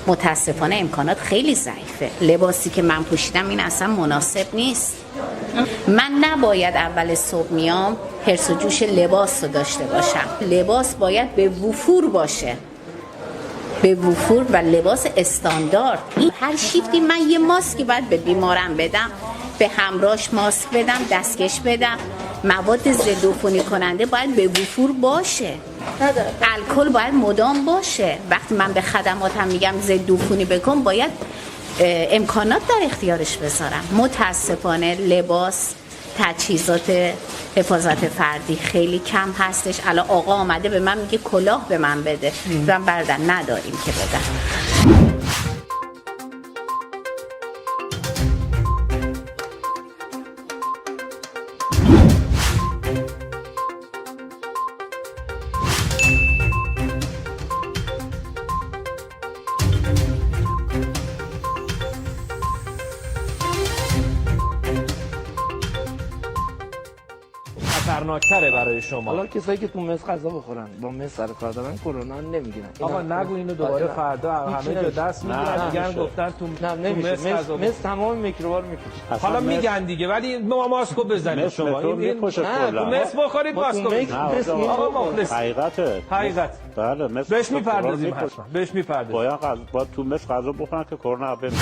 متاسفانه امکانات خیلی ضعیفه. لباسی که من پوشیدم این اصلا مناسب نیست. من نباید اول صبح میام حرص و جوش لباس رو داشته باشم. لباس باید به وفور باشه، به وفور و لباس استاندارد. هر شیفتی من یه ماسکی باید به بیمارم بدم، به همراهش ماسک بدم، دستکش بدم، مواد ضد عفونی کننده باید به وفور باشه، الکل باید مدام باشه. وقتی من به خدماتم میگم ضد عفونی بکن، باید امکانات در اختیارش بذارم. متاسفانه لباس، تجهیزات حفاظت فردی خیلی کم هستش. الان آقا آمده به من میگه کلاه به من بده، من بردن نداریم که بدن. خطرناکتره برای شما. حالا کسایی که تو مس غذا بخورن با مس سر کار دارن کرونا نمیگیرن. آقا نگو اینو دوباره فردا همه جا دست میگیرن میگن گفتن تو مس تمام میکروبا رو میکشه. حالا میگن دیگه، ولی ماسکو بزنید شما. این مس بخورید ماسکو بزنید. آقا مخلص. حقیقت. بله مس بهش میپردازیم حتما. بهش میپردازیم. باید تو مس غذا بخورن که کرونا بمیره.